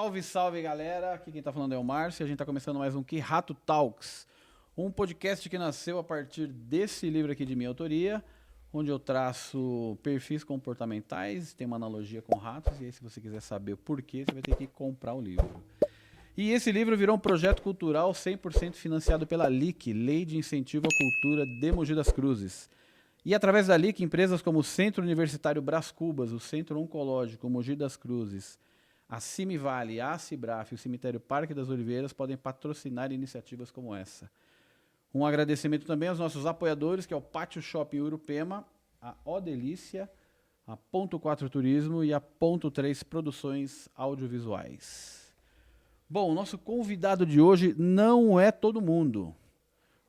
Salve, salve, galera! Aqui quem tá falando é o Márcio e a gente tá começando mais um Que Rato Talks, um podcast que nasceu a partir desse livro aqui de minha autoria, onde eu traço perfis comportamentais, tem uma analogia com ratos, e aí se você quiser saber o porquê, você vai ter que comprar o livro. E esse livro virou um projeto cultural 100% financiado pela LIC, Lei de Incentivo à Cultura de Mogi das Cruzes. E através da LIC, empresas como o Centro Universitário Brás Cubas, o Centro Oncológico Mogi das Cruzes, a Cimivale, a Cibraf e o Cemitério Parque das Oliveiras podem patrocinar iniciativas como essa. Um agradecimento também aos nossos apoiadores, que é o Pátio Shopping Urupema, a O Delícia, a Ponto 4 Turismo e a Ponto 3 Produções Audiovisuais. Bom, o nosso convidado de hoje não é todo mundo.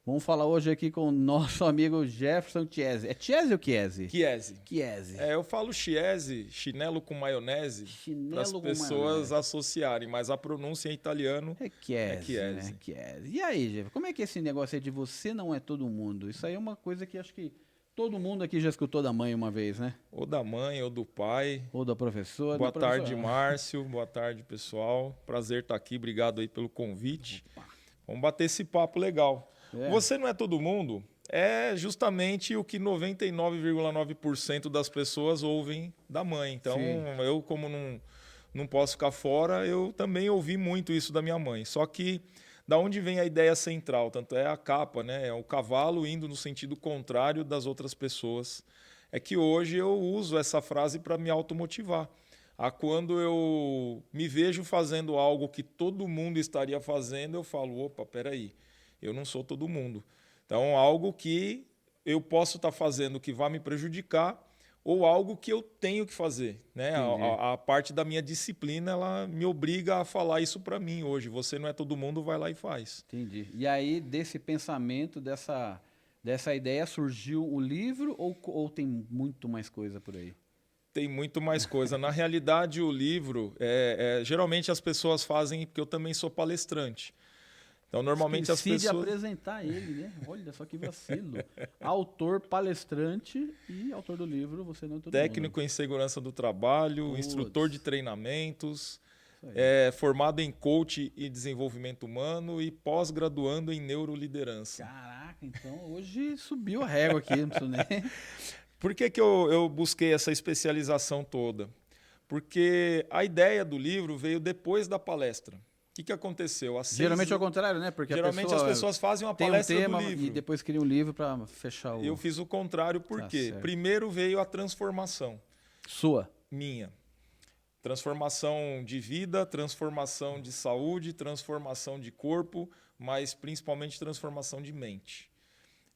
Vamos falar hoje aqui com o nosso amigo Jefferson Chiesi. É Chiesi ou Chiesi? Chiesi. Chiesi. Eu falo Chiesi, chinelo com maionese, para as Com pessoas maionese. associarem, mas a pronúncia em italiano É Chiesi, Chiesi. né? Chiesi. E aí, Jeff, como é que é esse negócio aí de você não é todo mundo? Isso aí é uma coisa que acho que todo mundo aqui já escutou da mãe uma vez, né? ou da mãe ou do pai. Ou da professora. Boa da professora. tarde, Márcio. Boa tarde, pessoal. Prazer estar aqui. Obrigado aí pelo convite. Opa. Vamos bater esse papo legal. É. Você não é todo mundo é justamente o que 99,9% das pessoas ouvem da mãe. Então, Sim. eu, como não posso ficar fora, eu também ouvi muito isso da minha mãe. Só que da onde vem a ideia central? Tanto é a capa, né? É o cavalo indo no sentido contrário das outras pessoas. É que hoje eu uso essa frase para me automotivar. Quando eu me vejo fazendo algo que todo mundo estaria fazendo, eu falo, opa, peraí, eu não sou todo mundo. Então, algo que eu posso estar fazendo que vai me prejudicar ou algo que eu tenho que fazer, né? A parte da minha disciplina, ela me obriga a falar isso para mim hoje. Você não é todo mundo, vai lá e faz. Entendi. E aí, desse pensamento, dessa ideia, surgiu o livro ou tem muito mais coisa por aí? Tem muito mais coisa. Na realidade, o livro, geralmente as pessoas fazem porque eu também sou palestrante. Então, normalmente as Esqueci pessoas... de apresentar ele, né? Olha só que vacilo. Autor, palestrante e autor do livro Você Não é Todo Técnico Mundo. em segurança do trabalho, Puts. instrutor de treinamentos, Isso aí. formado em coach e desenvolvimento humano e pós-graduando em neuroliderança. Caraca, então hoje subiu a régua aqui, não preciso nem... Por que eu busquei essa especialização toda? Porque a ideia do livro veio depois da palestra. O que aconteceu? Geralmente é o contrário, né? Porque geralmente as pessoas fazem uma tem palestra um tema do livro. e depois cria um livro para fechar o... Eu fiz o contrário, por quê? certo. Primeiro veio a transformação Sua. minha. Transformação de vida, transformação de saúde, transformação de corpo, mas principalmente transformação de mente.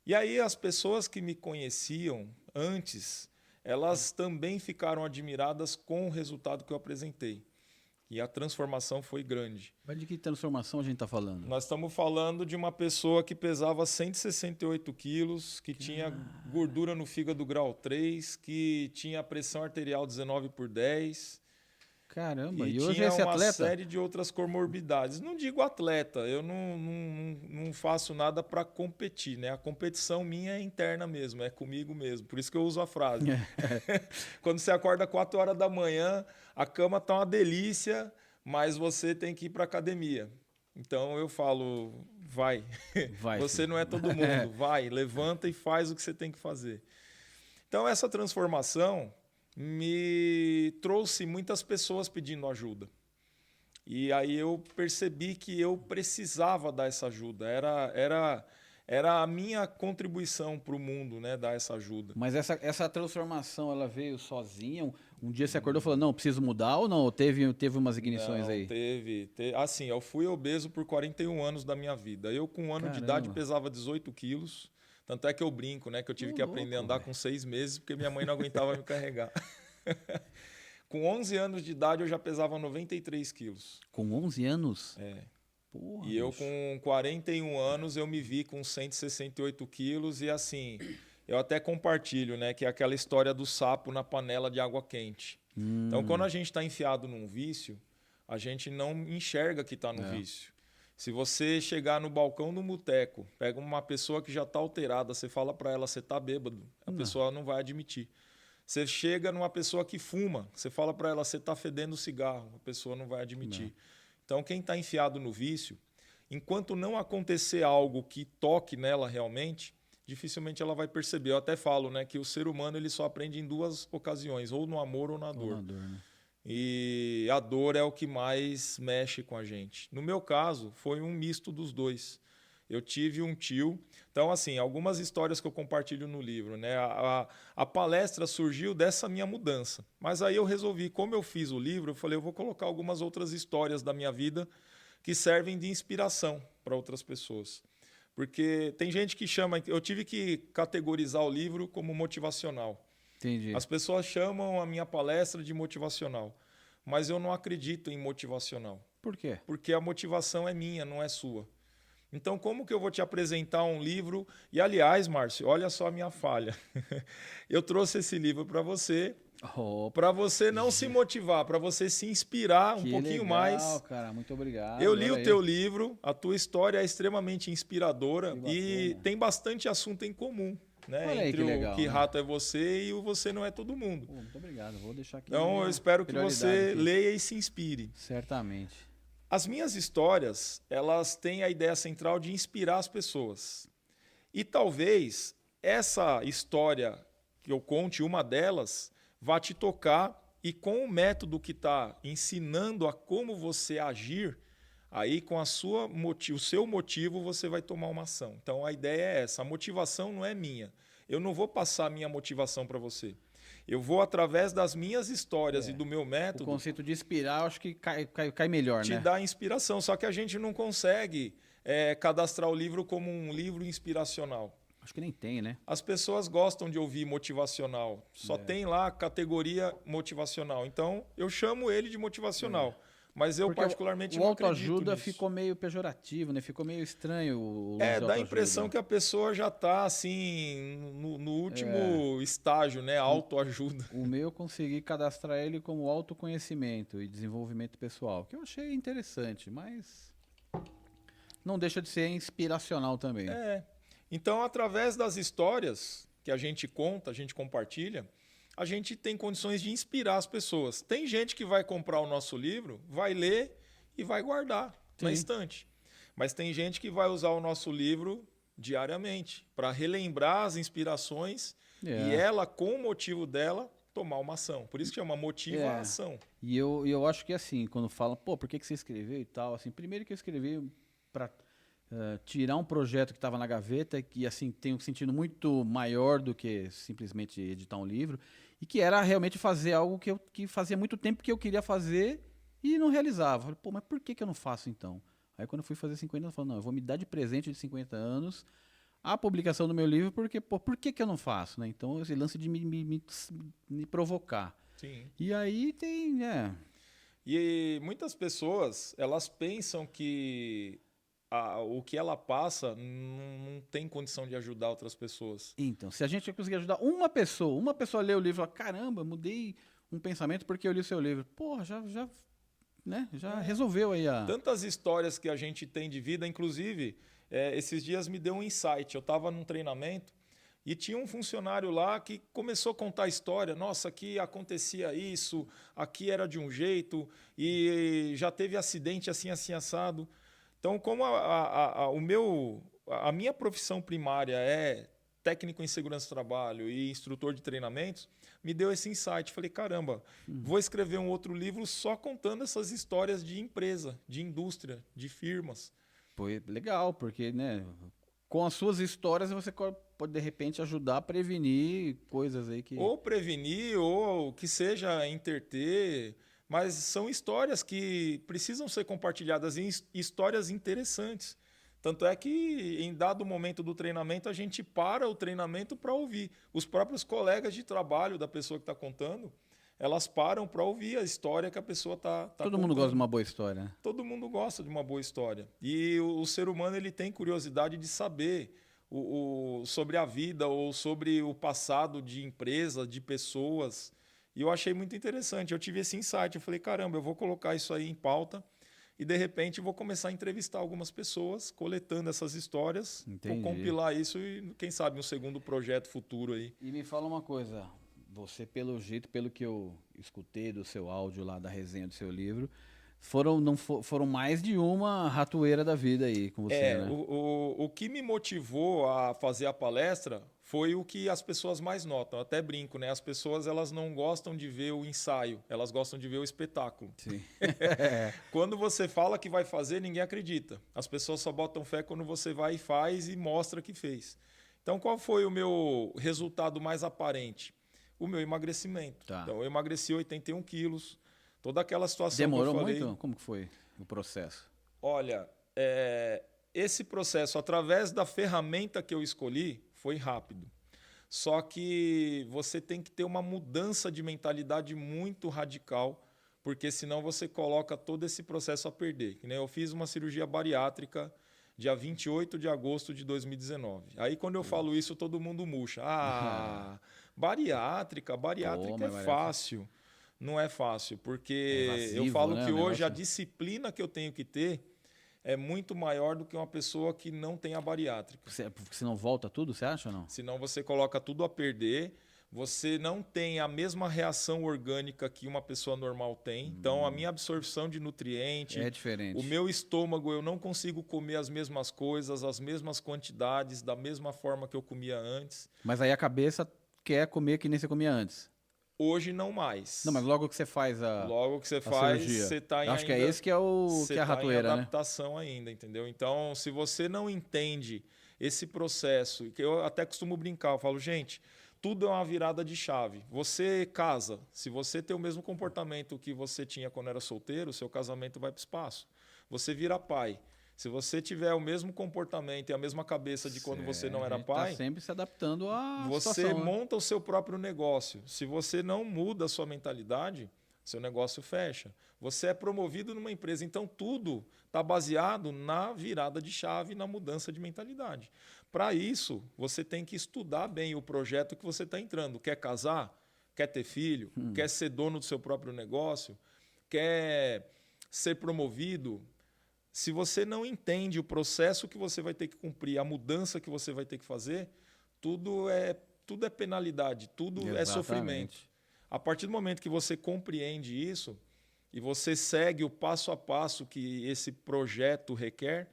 E aí as pessoas que me conheciam antes, elas também ficaram admiradas com o resultado que eu apresentei. E a transformação foi grande. Mas de que transformação a gente está falando? Nós estamos falando de uma pessoa que pesava 168 quilos, que tinha gordura no fígado grau 3, que tinha pressão arterial 19/10. Caramba, E e hoje tinha esse uma atleta? série de outras comorbidades. Não digo atleta, eu não faço nada para competir, né? A competição minha é interna mesmo, é comigo mesmo. Por isso que eu uso a frase. Quando você acorda 4 horas da manhã, a cama tá uma delícia, mas você tem que ir para academia. Então eu falo, vai. Vai, Você filho. não é todo mundo, vai, levanta e faz o que você tem que fazer. Então essa transformação me trouxe muitas pessoas pedindo ajuda. E aí eu percebi que eu precisava dar essa ajuda. Era a minha contribuição para o mundo, né, dar essa ajuda. Mas essa transformação, ela veio sozinha? Um dia você acordou e falou, não, preciso mudar ou não? Ou teve umas ignições Não, aí? teve. Assim, eu fui obeso por 41 anos da minha vida. Eu, com 1 ano de Caramba. idade, pesava 18 quilos. Tanto é que eu brinco, né? Que eu tive que aprender a andar com 6 meses, porque minha mãe não aguentava me carregar. Com 11 anos de idade, eu já pesava 93 quilos. Com 11 anos? É. Porra, E eu, bicho. com 41 anos, eu me vi com 168 quilos. E assim, eu até compartilho, né? Que é aquela história do sapo na panela de água quente. Então, quando a gente está enfiado num vício, a gente não enxerga que está no vício. Se você chegar no balcão do boteco, pega uma pessoa que já está alterada, você fala para ela, você está bêbado, a pessoa não vai admitir. Você chega numa pessoa que fuma, você fala para ela, você está fedendo cigarro, a pessoa não vai admitir. Então, quem está enfiado no vício, enquanto não acontecer algo que toque nela realmente, dificilmente ela vai perceber. Eu até falo, né, que o ser humano ele só aprende em 2 ocasiões, ou no amor ou na dor. Ou na dor, né? E a dor é o que mais mexe com a gente. No meu caso, foi um misto dos dois. Eu tive um tio. Então, assim, algumas histórias que eu compartilho no livro, né? A palestra surgiu dessa minha mudança. Mas aí eu resolvi, como eu fiz o livro, eu falei, eu vou colocar algumas outras histórias da minha vida que servem de inspiração para outras pessoas. Porque tem gente que chama... Eu tive que categorizar o livro como motivacional. Entendi. As pessoas chamam a minha palestra de motivacional. Mas eu não acredito em motivacional. Por quê? Porque a motivação é minha, não é sua. Então, como que eu vou te apresentar um livro? E, aliás, Márcio, olha só a minha falha. Eu trouxe esse livro para você não se motivar, para você se inspirar um pouquinho legal, mais. Cara, muito obrigado. Eu li o teu livro, a tua história é extremamente inspiradora e tem bastante assunto em comum. Né? Entre o que rato é você e o você não é todo mundo. Muito obrigado, vou deixar aqui. Então, eu espero que você leia e se inspire. Certamente. As minhas histórias, elas têm a ideia central de inspirar as pessoas. E talvez essa história que eu conte, uma delas, vá te tocar e com o método que está ensinando a como você agir, aí com o seu motivo você vai tomar uma ação. Então a ideia é essa, a motivação não é minha. Eu não vou passar a minha motivação para você. Eu vou, através das minhas histórias e do meu método... O conceito de inspirar, eu acho que cai melhor, né? Te dá inspiração, só que a gente não consegue cadastrar o livro como um livro inspiracional. Acho que nem tem, né? As pessoas gostam de ouvir motivacional. Só tem lá a categoria motivacional. Então, eu chamo ele de motivacional. Mas eu, particularmente, não acredito nisso. O autoajuda ficou meio pejorativo, né? Ficou meio estranho. Dá a impressão que a pessoa já está assim, no último estágio, né? Autoajuda. O meu eu consegui cadastrar ele como autoconhecimento e desenvolvimento pessoal, que eu achei interessante, mas não deixa de ser inspiracional também. Então, através das histórias que a gente conta, a gente compartilha, a gente tem condições de inspirar as pessoas. Tem gente que vai comprar o nosso livro, vai ler e vai guardar na estante. Mas tem gente que vai usar o nosso livro diariamente para relembrar as inspirações e ela, com o motivo dela, tomar uma ação. Por isso que chama motivação. E eu acho que assim, quando fala, por que você escreveu e tal, assim, primeiro que eu escrevi para tirar um projeto que estava na gaveta, que assim tem um sentido muito maior do que simplesmente editar um livro, e que era realmente fazer algo que fazia muito tempo que eu queria fazer e não realizava. Falei, mas por que eu não faço então? Aí quando eu fui fazer 50 anos, eu falei, não, eu vou me dar de presente de 50 anos a publicação do meu livro, porque, por que eu não faço? Né? Então, esse lance de me provocar. Sim. E aí tem... E muitas pessoas, elas pensam que o que ela passa não tem condição de ajudar outras pessoas. Então, se a gente conseguir ajudar uma pessoa lê o livro e fala, caramba, mudei um pensamento porque eu li o seu livro. Porra, já resolveu aí a... Tantas histórias que a gente tem de vida, inclusive, esses dias me deu um insight. Eu estava num treinamento e tinha um funcionário lá que começou a contar a história. Nossa, aqui acontecia isso, aqui era de um jeito e já teve acidente assim, assim, assado. Então, como a minha profissão primária é técnico em segurança do trabalho e instrutor de treinamentos, me deu esse insight. Falei, caramba, vou escrever um outro livro só contando essas histórias de empresa, de indústria, de firmas. Foi legal, porque né, com as suas histórias você pode, de repente, ajudar a prevenir coisas aí que... Ou prevenir, ou que seja interter... Mas são histórias que precisam ser compartilhadas, histórias interessantes. Tanto é que, em dado momento do treinamento, a gente para o treinamento para ouvir. Os próprios colegas de trabalho da pessoa que está contando, elas param para ouvir a história que a pessoa está contando. Todo mundo gosta de uma boa história, né? Todo mundo gosta de uma boa história. E o ser humano ele tem curiosidade de saber sobre a vida ou sobre o passado de empresa, de pessoas. E eu achei muito interessante. Eu tive esse insight. Eu falei, caramba, eu vou colocar isso aí em pauta e, de repente, vou começar a entrevistar algumas pessoas, coletando essas histórias. Entendi. Vou compilar isso e, quem sabe, um segundo projeto futuro aí. E me fala uma coisa. você, pelo jeito, pelo que eu escutei do seu áudio lá, da resenha do seu livro, foram mais de uma ratoeira da vida aí com você, né? O que me motivou a fazer a palestra foi o que as pessoas mais notam. Eu até brinco, né? As pessoas, elas não gostam de ver o ensaio, elas gostam de ver o espetáculo. Sim. Quando você fala que vai fazer, ninguém acredita. As pessoas só botam fé quando você vai e faz e mostra que fez. Então, qual foi o meu resultado mais aparente? O meu emagrecimento. Tá. Então, eu emagreci 81 quilos. Toda aquela situação Demorou que eu falei... muito? Como que foi o processo? Olha, esse processo, através da ferramenta que eu escolhi, foi rápido. Só que você tem que ter uma mudança de mentalidade muito radical, porque senão você coloca todo esse processo a perder. Que nem eu fiz uma cirurgia bariátrica dia 28 de agosto de 2019. Aí quando eu falo isso, todo mundo murcha. Ah, bariátrica é fácil. Não é fácil, porque evasivo, eu falo né, que o hoje a negócio? disciplina que eu tenho que ter é muito maior do que uma pessoa que não tem a bariátrica. Porque senão volta tudo, você acha ou não? Senão você coloca tudo a perder, você não tem a mesma reação orgânica que uma pessoa normal tem. Então, a minha absorção de nutriente... É diferente. O meu estômago, eu não consigo comer as mesmas coisas, as mesmas quantidades, da mesma forma que eu comia antes. Mas aí a cabeça quer comer que nem você comia antes. Hoje, não mais. Não, mas logo que você faz Logo que você faz, cirurgia, você está em eu acho que é esse que é a ratoeira, em né? adaptação ainda, entendeu? Então, se você não entende esse processo, que eu até costumo brincar, eu falo, gente, tudo é uma virada de chave. Você casa, se você tem o mesmo comportamento que você tinha quando era solteiro, seu casamento vai para o espaço. Você vira pai. Se você tiver o mesmo comportamento e a mesma cabeça de quando você não era pai, tá sempre se adaptando à você situação, né? monta o seu próprio negócio. Se você não muda a sua mentalidade, seu negócio fecha. Você é promovido numa empresa. Então, tudo está baseado na virada de chave, na mudança de mentalidade. Para isso, você tem que estudar bem o projeto que você está entrando. Quer casar? Quer ter filho? Quer ser dono do seu próprio negócio? Quer ser promovido? Se você não entende o processo que você vai ter que cumprir, a mudança que você vai ter que fazer, tudo é penalidade, tudo é sofrimento. A partir do momento que você compreende isso e você segue o passo a passo que esse projeto requer,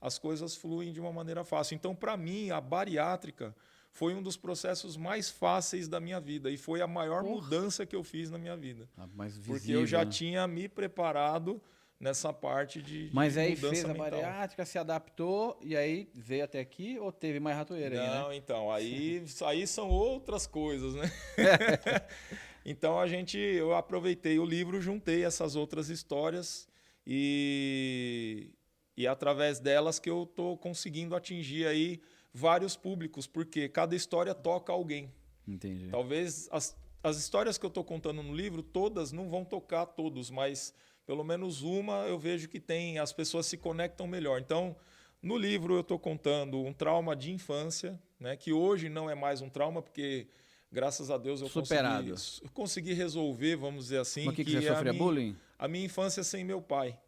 as coisas fluem de uma maneira fácil. Então, para mim, a bariátrica foi um dos processos mais fáceis da minha vida e foi a maior mudança que eu fiz na minha vida. Mais visível, porque eu já tinha me preparado nessa parte de Mas aí mudança fez a mental. bariátrica, se adaptou e aí veio até aqui ou teve mais ratoeira aí, né? Não, então, aí são outras coisas, né? Então eu aproveitei o livro, juntei essas outras histórias e através delas que eu estou conseguindo atingir aí vários públicos, porque cada história toca alguém. Entendi. Talvez as histórias que eu estou contando no livro, todas não vão tocar todos, mas pelo menos uma eu vejo que as pessoas se conectam melhor. Então, no livro eu estou contando um trauma de infância, né, que hoje não é mais um trauma, porque graças a Deus eu consegui resolver, vamos dizer assim. Mas que você sofria bullying? A minha infância sem meu pai.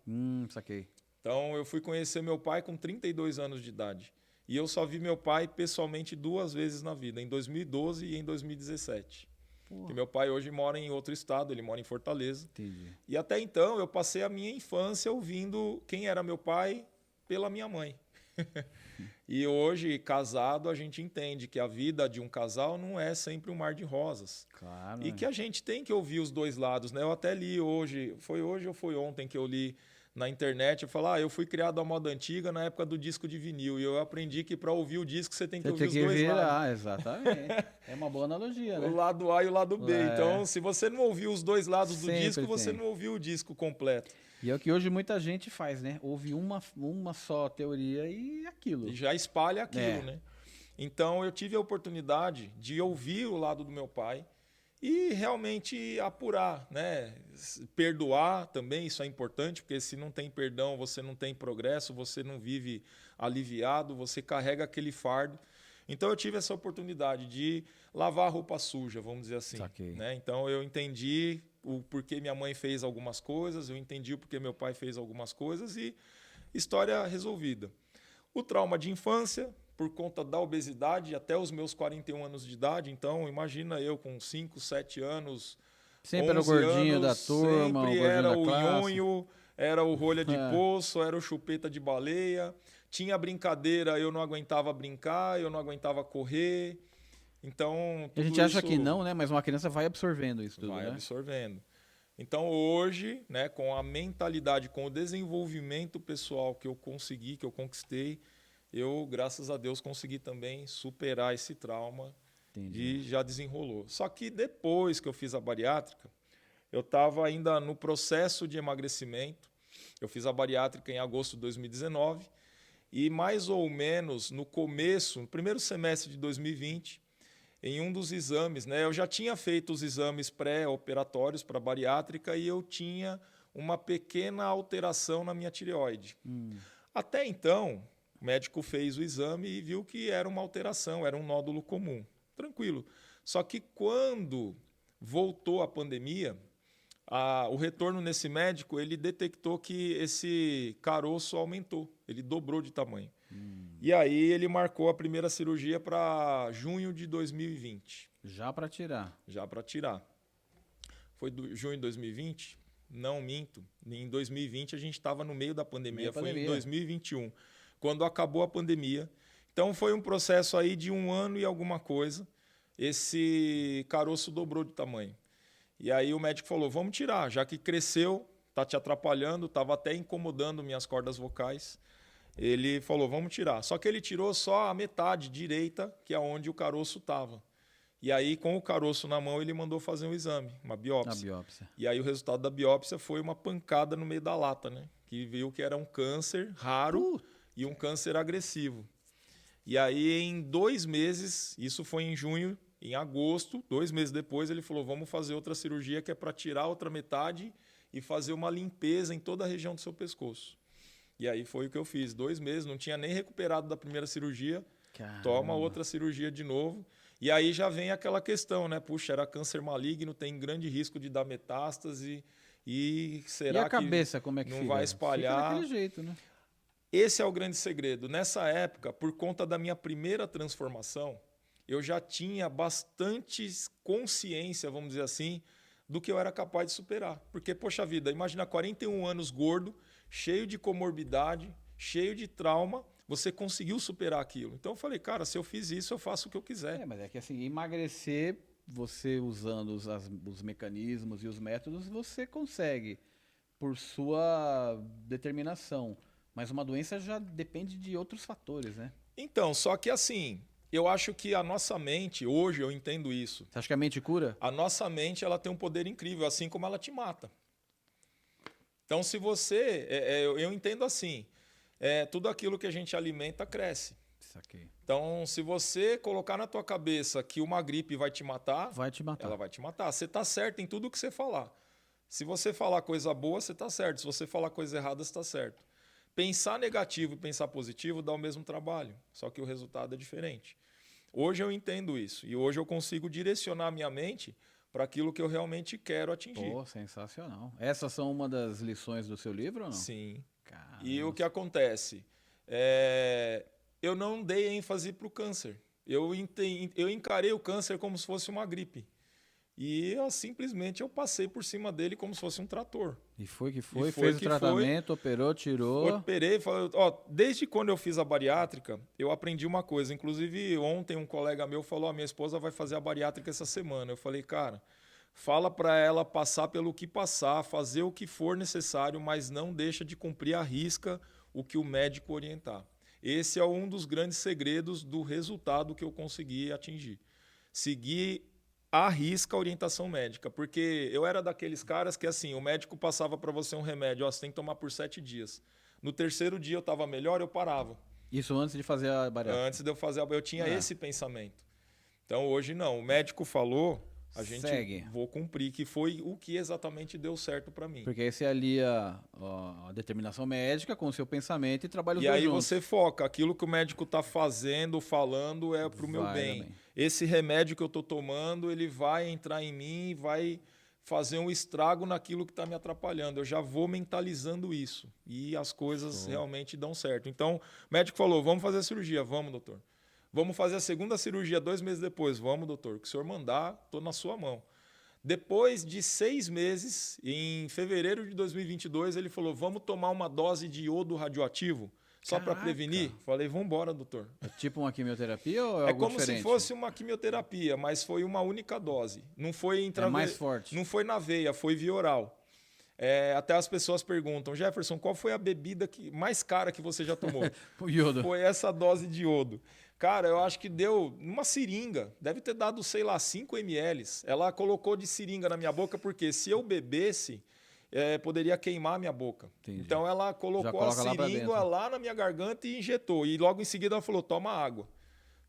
Saquei. Então, eu fui conhecer meu pai com 32 anos de idade. E eu só vi meu pai pessoalmente 2 vezes na vida, em 2012 e em 2017. Porque meu pai hoje mora em outro estado, ele mora em Fortaleza. Entendi. E até então eu passei a minha infância ouvindo quem era meu pai pela minha mãe. E hoje, casado, a gente entende que a vida de um casal não é sempre um mar de rosas. Claro. E que a gente tem que ouvir os dois lados, né? Eu até li hoje ou foi ontem que eu li na internet, eu falo, eu fui criado à moda antiga na época do disco de vinil, e eu aprendi que para ouvir o disco você tem que ouvir os dois lados. Exatamente. É uma boa analogia, né? O lado A e o lado B. Então, se você não ouviu os dois lados do disco, você não ouviu o disco completo. E é o que hoje muita gente faz, né? Ouve uma só teoria e aquilo. E já espalha aquilo, né? Então, eu tive a oportunidade de ouvir o lado do meu pai e realmente apurar, né? Perdoar também, isso é importante, porque se não tem perdão, você não tem progresso, você não vive aliviado, você carrega aquele fardo. Então eu tive essa oportunidade de lavar a roupa suja, vamos dizer assim. Né? Então eu entendi o porquê minha mãe fez algumas coisas, eu entendi o porquê meu pai fez algumas coisas e história resolvida. O trauma de infância por conta da obesidade até os meus 41 anos de idade. Então, imagina eu com 5, 7 anos, Sempre era o 11 gordinho anos, da turma, o sempre gordinho era da o classe. nhonho, era o rolha de É. poço, era o chupeta de baleia. Tinha brincadeira, eu não aguentava brincar, eu não aguentava correr. Então, A tudo gente acha isso que não, né? Mas uma criança vai absorvendo isso tudo, vai né? absorvendo. Então, hoje, né, com a mentalidade, com o desenvolvimento pessoal que eu consegui, que eu conquistei, eu, graças a Deus, consegui também superar esse trauma Entendi. e já desenrolou. Só que depois que eu fiz a bariátrica, eu estava ainda no processo de emagrecimento. Eu fiz a bariátrica em agosto de 2019 e mais ou menos no começo, no primeiro semestre de 2020, em um dos exames, né, eu já tinha feito os exames pré-operatórios para bariátrica e eu tinha uma pequena alteração na minha tireoide. Até então, o médico fez o exame e viu que era uma alteração, era um nódulo comum. Tranquilo. Só que quando voltou a pandemia, o retorno nesse médico, ele detectou que esse caroço aumentou, ele dobrou de tamanho. E aí ele marcou a primeira cirurgia para junho de 2020. Já para tirar. Já para tirar. Foi junho de 2020? Não minto. Em 2020 a gente estava no meio da pandemia. Foi em 2021, quando acabou a pandemia. Então foi um processo aí de 1 ano e alguma coisa. Esse caroço dobrou de tamanho. E aí o médico falou, vamos tirar, já que cresceu, está te atrapalhando, estava até incomodando minhas cordas vocais. Ele falou, vamos tirar. Só que ele tirou só a metade direita, que é onde o caroço estava. E aí, com o caroço na mão, ele mandou fazer um exame, uma biópsia. A biópsia. E aí o resultado da biópsia foi uma pancada no meio da lata, né? Que viu que era um câncer raro e um câncer agressivo. E aí, em 2 meses, isso foi em junho, em agosto, 2 meses depois, ele falou, vamos fazer outra cirurgia que é para tirar a outra metade e fazer uma limpeza em toda a região do seu pescoço. E aí foi o que eu fiz. 2 meses, não tinha nem recuperado da primeira cirurgia. Caramba. Toma outra cirurgia de novo. E aí já vem aquela questão, né? Puxa, era câncer maligno, tem grande risco de dar metástase. E será e a cabeça, como é que não fica? vai espalhar? Fica daquele jeito, né? Esse é o grande segredo. Nessa época, por conta da minha primeira transformação, eu já tinha bastante consciência, vamos dizer assim, do que eu era capaz de superar. Porque, poxa vida, imagina 41 anos gordo, cheio de comorbidade, cheio de trauma, você conseguiu superar aquilo. Então eu falei, cara, se eu fiz isso, eu faço o que eu quiser. Mas é que assim, emagrecer, você usando os mecanismos e os métodos, você consegue, por sua determinação. Mas uma doença já depende de outros fatores, né? Então, só que assim, eu acho que a nossa mente, hoje eu entendo isso. Você acha que a mente cura? A nossa mente, ela tem um poder incrível, assim como ela te mata. Então, se você... eu entendo assim, tudo aquilo que a gente alimenta cresce. Saquei. Então, se você colocar na tua cabeça que uma gripe vai te matar, Vai te matar. ela vai te matar. Você está certo em tudo que você falar. Se você falar coisa boa, você está certo. Se você falar coisa errada, você está certo. Pensar negativo e pensar positivo dá o mesmo trabalho, só que o resultado é diferente. Hoje eu entendo isso e hoje eu consigo direcionar minha mente para aquilo que eu realmente quero atingir. Pô, sensacional. Essas são uma das lições do seu livro ou não? Sim. Caramba. E o que acontece? Eu não dei ênfase para o câncer. Eu encarei o câncer como se fosse uma gripe. E simplesmente eu passei por cima dele como se fosse um trator. E foi que foi, foi fez o que tratamento, operou, tirou. Operei, falei, desde quando eu fiz a bariátrica, eu aprendi uma coisa. Inclusive, ontem um colega meu falou, minha esposa vai fazer a bariátrica essa semana. Eu falei, cara, fala para ela passar pelo que passar, fazer o que for necessário, mas não deixa de cumprir à risca o que o médico orientar. Esse é um dos grandes segredos do resultado que eu consegui atingir. Seguir à risca a orientação médica, porque eu era daqueles caras que assim, o médico passava para você um remédio, você tem que tomar por 7 dias. No 3º dia eu estava melhor, eu parava. Isso antes de fazer a bariátrica? Antes de eu fazer eu tinha esse pensamento. Então hoje não, o médico falou, a gente vou cumprir, que foi o que exatamente deu certo para mim. Porque aí você alia a determinação médica com o seu pensamento e trabalha os dois juntos. E aí você foca, aquilo que o médico está fazendo, falando é para o meu bem. Esse remédio que eu estou tomando, ele vai entrar em mim, vai fazer um estrago naquilo que está me atrapalhando. Eu já vou mentalizando isso e as coisas realmente dão certo. Então, o médico falou, vamos fazer a cirurgia. Vamos, doutor. Vamos fazer a segunda cirurgia 2 meses depois. Vamos, doutor. O que o senhor mandar, estou na sua mão. Depois de 6 meses, em fevereiro de 2022, ele falou, vamos tomar uma dose de iodo radioativo só para prevenir? Falei, vamos embora, doutor. É tipo uma quimioterapia ou é É algo como diferente? se fosse uma quimioterapia, mas foi uma única dose. Não foi É mais forte. Não foi na veia, foi via oral. Até as pessoas perguntam, Jefferson, qual foi a bebida mais cara que você já tomou? O iodo. Foi essa dose de iodo. Cara, eu acho que deu numa seringa. Deve ter dado, sei lá, 5 ml. Ela colocou de seringa na minha boca, porque se eu bebesse, poderia queimar a minha boca. Entendi. Então ela colocou a seringa lá na minha garganta e injetou. E logo em seguida ela falou, toma água.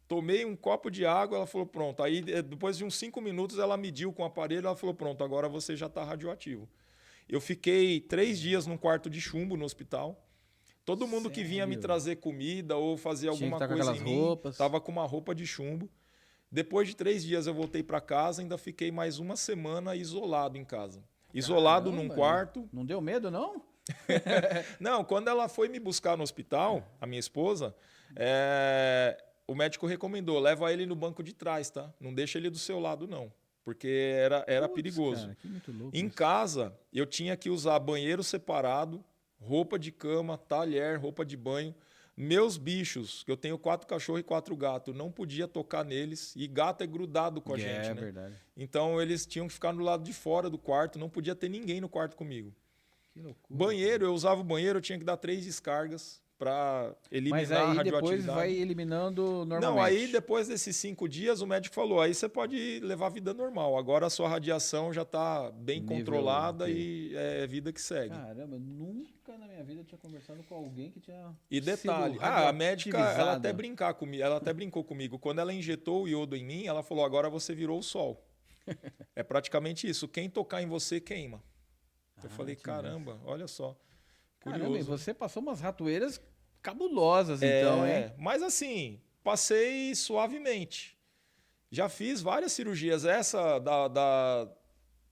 Tomei um copo de água, ela falou, pronto. Aí depois de uns 5 minutos ela mediu com o aparelho, ela falou, pronto, agora você já está radioativo. Eu fiquei 3 dias num quarto de chumbo no hospital. Todo mundo que vinha me trazer comida ou fazer alguma coisa em mim, estava com uma roupa de chumbo. Depois de 3 dias eu voltei para casa, ainda fiquei mais uma semana isolado em casa. Isolado num quarto. Não deu medo, não? Não, quando ela foi me buscar no hospital, a minha esposa, o médico recomendou, leva ele no banco de trás, tá? Não deixa ele do seu lado, não. Porque era perigoso. Cara, que muito louco em isso. casa, eu tinha que usar banheiro separado, roupa de cama, talher, roupa de banho. Meus bichos, que eu tenho 4 cachorros e 4 gatos, não podia tocar neles. E gato é grudado com a gente, né? É verdade. Então eles tinham que ficar no lado de fora do quarto, não podia ter ninguém no quarto comigo. Que loucura. Banheiro, eu usava o banheiro, eu tinha que dar 3 descargas para eliminar a radioatividade. Mas aí depois vai eliminando normalmente. Não, aí depois desses 5 dias o médico falou, aí você pode levar a vida normal. Agora a sua radiação já está bem controlada e é vida que segue. Caramba, nunca na minha vida eu tinha conversado com alguém que tinha. E detalhe, a médica, ela até brincou comigo. Quando ela injetou o iodo em mim, ela falou, agora você virou o sol. É praticamente isso. Quem tocar em você queima. Eu falei, caramba, olha só. Curioso. Caramba, e você passou umas ratoeiras cabulosas, então, hein? Mas assim, passei suavemente. Já fiz várias cirurgias. Essa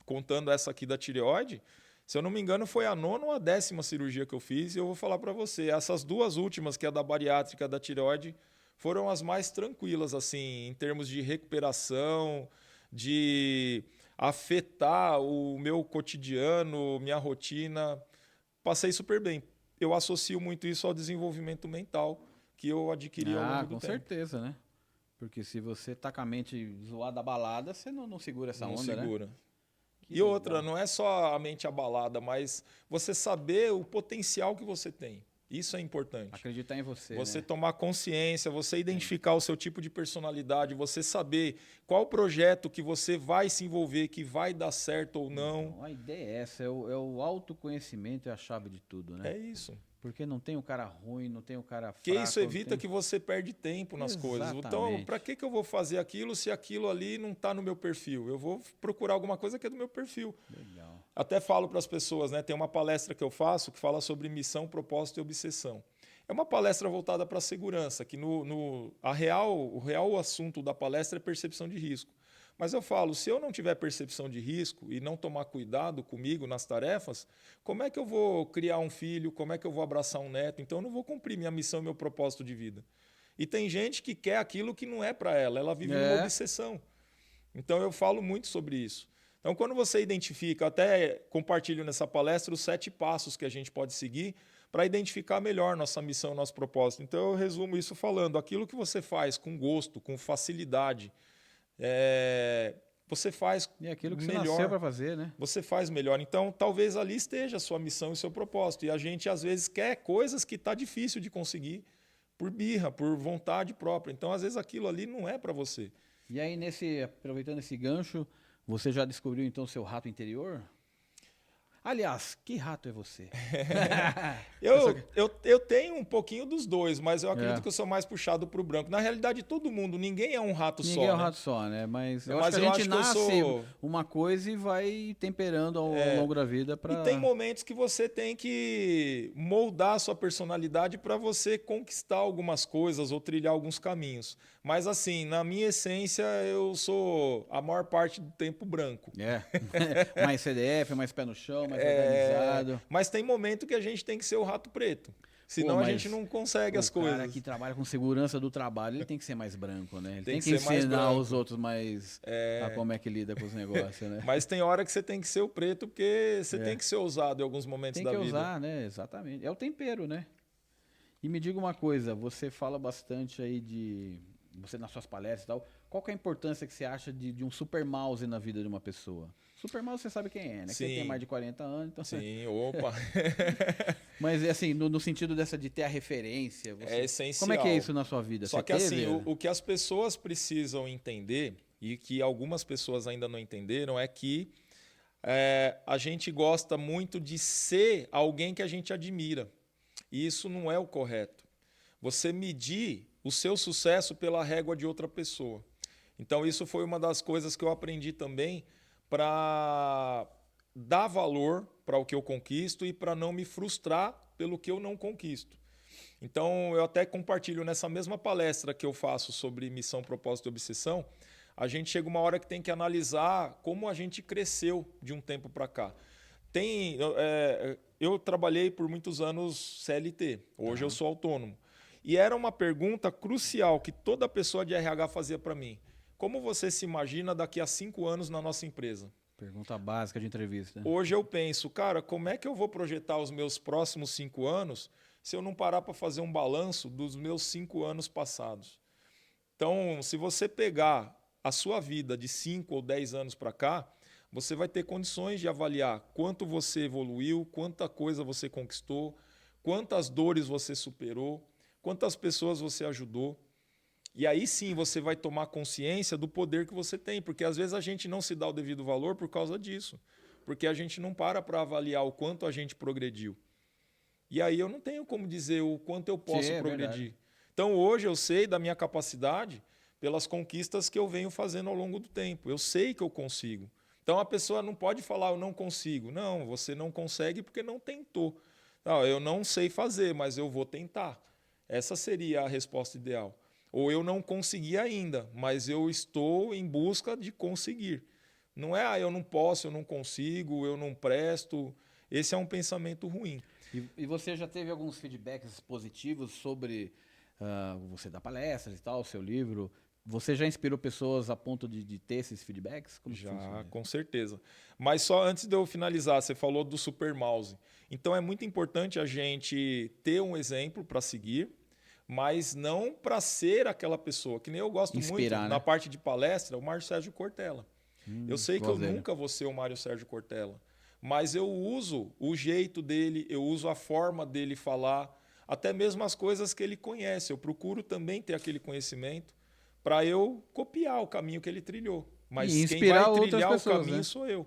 contando essa aqui da tireoide, se eu não me engano, foi a 9ª ou a 10ª cirurgia que eu fiz. E eu vou falar para você, essas 2 últimas, que é a da bariátrica e a da tireoide, foram as mais tranquilas, assim, em termos de recuperação, de afetar o meu cotidiano, minha rotina. Passei super bem. Eu associo muito isso ao desenvolvimento mental que eu adquiri ao longo do tempo. Com certeza, né? Porque se você tá com a mente zoada, abalada, você não segura essa onda, né? Não segura. E outra, não é só a mente abalada, mas você saber o potencial que você tem. Isso é importante. Acreditar em você. Você tomar consciência, você identificar o seu tipo de personalidade, você saber qual projeto que você vai se envolver, que vai dar certo ou não. Então, a ideia é essa, é o autoconhecimento é a chave de tudo, né? É isso. Porque não tem o cara ruim, não tem o cara fraco. Porque isso evita que você perde tempo nas coisas. Então, para que eu vou fazer aquilo se aquilo ali não está no meu perfil? Eu vou procurar alguma coisa que é do meu perfil. Legal. Até falo para as pessoas, né? Tem uma palestra que eu faço que fala sobre missão, propósito e obsessão. É uma palestra voltada para a segurança, que o real assunto da palestra é percepção de risco. Mas eu falo, se eu não tiver percepção de risco e não tomar cuidado comigo nas tarefas, como é que eu vou criar um filho? Como é que eu vou abraçar um neto? Então eu não vou cumprir minha missão e meu propósito de vida. E tem gente que quer aquilo que não é para ela, ela vive numa obsessão. Então eu falo muito sobre isso. Então quando você identifica, até compartilho nessa palestra os 7 passos que a gente pode seguir para identificar melhor nossa missão, nosso propósito. Então eu resumo isso falando, aquilo que você faz com gosto, com facilidade, você faz e aquilo que melhor. Você nasceu para fazer, né? Você faz melhor. Então, talvez ali esteja a sua missão e o seu propósito. E a gente, às vezes, quer coisas que está difícil de conseguir por birra, por vontade própria. Então, às vezes, aquilo ali não é para você. E aí, aproveitando esse gancho, você já descobriu, então, o seu rato interior? Aliás, que rato é você? eu tenho um pouquinho dos dois, mas eu acredito que eu sou mais puxado para o branco. Na realidade, todo mundo, ninguém é um rato só. Ninguém é um rato só, né? Mas eu acho que a gente nasce uma coisa e vai temperando ao longo da vida. E tem momentos que você tem que moldar a sua personalidade para você conquistar algumas coisas ou trilhar alguns caminhos. Mas assim, na minha essência, eu sou a maior parte do tempo branco. Mais CDF, mais pé no chão, mais organizado. Mas tem momento que a gente tem que ser o rato preto. Senão a gente não consegue as coisas. O cara que trabalha com segurança do trabalho, ele tem que ser mais branco, né? Ele tem que ser mais ensinar branco. os outros mais a como é que lida com os negócios, né? Mas tem hora que você tem que ser o preto, porque você tem que ser ousado em alguns momentos da vida. Tem que usar, né? Exatamente. É o tempero, né? E me diga uma coisa, você fala bastante aí você nas suas palestras e tal, qual que é a importância que você acha de um super mouse na vida de uma pessoa? Super mouse você sabe quem é, né? Sim. Quem tem mais de 40 anos. Então... Sim, opa. Mas assim, no sentido de ter a referência. É essencial. Como é que é isso na sua vida? Só você que assim, o que as pessoas precisam entender, e que algumas pessoas ainda não entenderam, é que a gente gosta muito de ser alguém que a gente admira. E isso não é o correto. Você medir o seu sucesso pela régua de outra pessoa. Então, isso foi uma das coisas que eu aprendi também para dar valor para o que eu conquisto e para não me frustrar pelo que eu não conquisto. Então, eu até compartilho nessa mesma palestra que eu faço sobre missão, propósito e obsessão, a gente chega uma hora que tem que analisar como a gente cresceu de um tempo para cá. Eu trabalhei por muitos anos CLT, hoje eu sou autônomo. E era uma pergunta crucial que toda pessoa de RH fazia para mim. Como você se imagina daqui a 5 anos na nossa empresa? Pergunta básica de entrevista. Hoje eu penso, cara, como é que eu vou projetar os meus próximos 5 anos se eu não parar para fazer um balanço dos meus 5 anos passados? Então, se você pegar a sua vida de 5 ou 10 anos para cá, você vai ter condições de avaliar quanto você evoluiu, quanta coisa você conquistou, quantas dores você superou, quantas pessoas você ajudou. E aí sim você vai tomar consciência do poder que você tem, porque às vezes a gente não se dá o devido valor por causa disso, porque a gente não para avaliar o quanto a gente progrediu. E aí eu não tenho como dizer o quanto eu posso progredir. Verdade. Então hoje eu sei da minha capacidade pelas conquistas que eu venho fazendo ao longo do tempo. Eu sei que eu consigo. Então a pessoa não pode falar eu não consigo. Não, você não consegue porque não tentou. Não, eu não sei fazer, mas eu vou tentar. Essa seria a resposta ideal. Ou eu não consegui ainda, mas eu estou em busca de conseguir. Não é eu não posso, eu não consigo, eu não presto. Esse é um pensamento ruim. E você já teve alguns feedbacks positivos sobre você dar palestras e tal, seu livro? Você já inspirou pessoas a ponto de ter esses feedbacks? Como já, com certeza. Mas só antes de eu finalizar, você falou do super mouse. Então é muito importante a gente ter um exemplo para seguir, mas não para ser aquela pessoa. Que nem eu gosto Inspirar, muito, né? na parte de palestra, o Mário Sérgio Cortella. Eu sei que eu nunca vou ser o Mário Sérgio Cortella, mas eu uso o jeito dele, eu uso a forma dele falar, até mesmo as coisas que ele conhece. Eu procuro também ter aquele conhecimento para eu copiar o caminho que ele trilhou. Mas quem vai trilhar o caminho, né? Sou eu.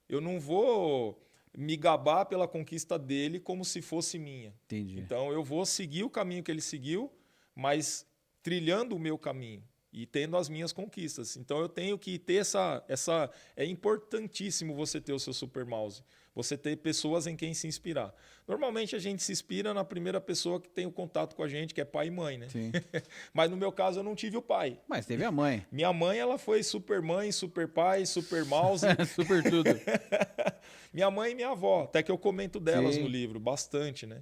Eu não vou me gabar pela conquista dele como se fosse minha. Entendi. Então eu vou seguir o caminho que ele seguiu, mas trilhando o meu caminho e tendo as minhas conquistas. Então eu tenho que ter essa é importantíssimo você ter o seu super mouse. Você ter pessoas em quem se inspirar. Normalmente a gente se inspira na primeira pessoa que tem o contato com a gente, que é pai e mãe, né? Sim. Mas no meu caso eu não tive o pai. Mas teve a mãe. Minha mãe, ela foi super mãe, super pai, super mouse. Super tudo. Minha mãe e minha avó, até que eu comento delas no livro, bastante, né?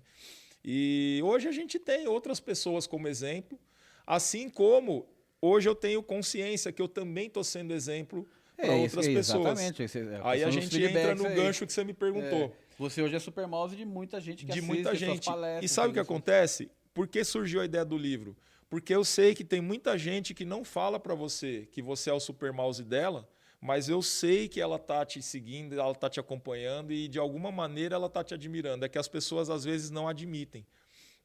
E hoje a gente tem outras pessoas como exemplo, assim como hoje eu tenho consciência que eu também estou sendo exemplo para outras pessoas. Exatamente. Aí a gente entra no gancho que você me perguntou. Você hoje é super mouse de muita gente que de assiste muita gente. Suas palestras. E sabe o que acontece? Por que surgiu a ideia do livro? Porque eu sei que tem muita gente que não fala para você que você é o super mouse dela, mas eu sei que ela está te seguindo, ela está te acompanhando e de alguma maneira ela está te admirando. É que as pessoas às vezes não admitem.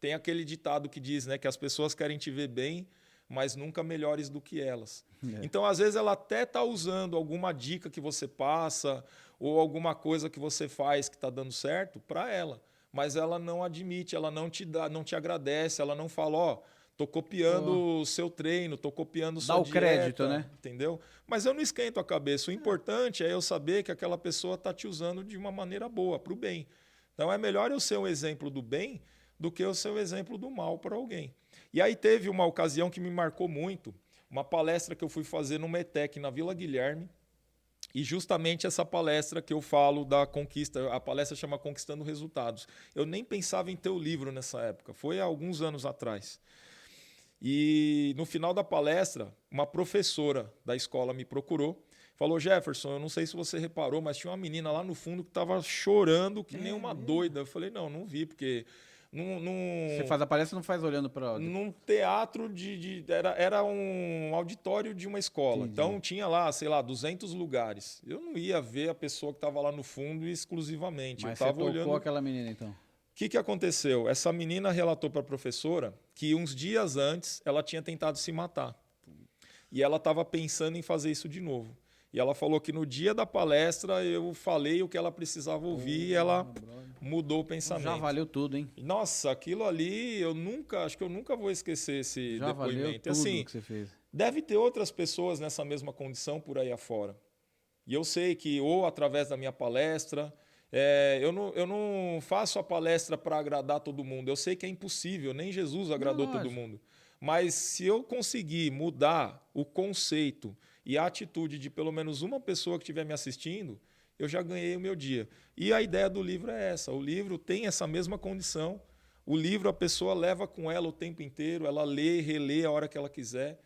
Tem aquele ditado que diz, né, que as pessoas querem te ver bem, mas nunca melhores do que elas. Então, às vezes, ela até está usando alguma dica que você passa ou alguma coisa que você faz que está dando certo para ela, mas ela não admite, ela não te dá, não te agradece, ela não fala, ó, tô copiando o seu treino, tô copiando sua dieta. Dá o crédito, né? Entendeu? Mas eu não esquento a cabeça. O importante é eu saber que aquela pessoa está te usando de uma maneira boa, para o bem. Então, é melhor eu ser um exemplo do bem do que eu ser um exemplo do mal para alguém. E aí teve uma ocasião que me marcou muito. uma palestra que eu fui fazer no METEC, na Vila Guilherme, e justamente essa palestra que eu falo da conquista, a palestra chama Conquistando Resultados. Eu nem pensava em ter o livro nessa época, foi há alguns anos atrás. E no final da palestra, uma professora da escola me procurou, falou: Jefferson, eu não sei se você reparou, mas tinha uma menina lá no fundo que estava chorando que nem uma doida. Eu falei: não vi, porque Você faz a palestra, não faz olhando para... num teatro era um auditório de uma escola. Entendi. Então tinha lá, sei lá, 200 lugares. Eu não ia ver a pessoa que estava lá no fundo exclusivamente. Mas eu você estava tocou olhando. aquela menina, então? O que aconteceu? Essa menina relatou para a professora que uns dias antes ela tinha tentado se matar. E ela estava pensando em fazer isso de novo. E ela falou que no dia da palestra eu falei o que ela precisava ouvir e ela mudou o pensamento. Já valeu tudo, hein? Nossa, aquilo ali acho que eu nunca vou esquecer esse Já valeu depoimento. tudo Assim, que você fez. deve ter outras pessoas nessa mesma condição por aí afora. E eu sei que, ou através da minha palestra, eu não faço a palestra para agradar todo mundo. Eu sei que é impossível, nem Jesus agradou todo mundo. Mas se eu conseguir mudar o conceito e a atitude de pelo menos uma pessoa que estiver me assistindo, eu já ganhei o meu dia. E a ideia do livro é essa. O livro tem essa mesma condição. O livro a pessoa leva com ela o tempo inteiro, ela lê e relê a hora que ela quiser.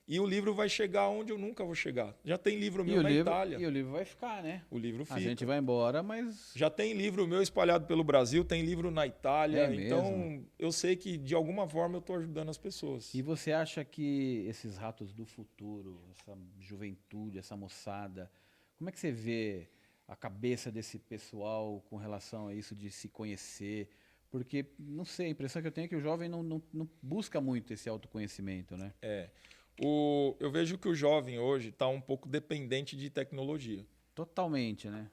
E o livro vai chegar onde eu nunca vou chegar. Já tem livro meu na Itália. E o livro vai ficar, né? O livro fica. A gente vai embora, mas... Já tem livro meu espalhado pelo Brasil, tem livro na Itália. É então, mesmo? eu sei que, de alguma forma, eu estou ajudando as pessoas. E você acha que esses ratos do futuro, essa juventude, essa moçada, como é que você vê a cabeça desse pessoal com relação a isso de se conhecer? Porque, não sei, a impressão que eu tenho é que o jovem não busca muito esse autoconhecimento, né? Eu vejo que o jovem hoje está um pouco dependente de tecnologia. Totalmente, né?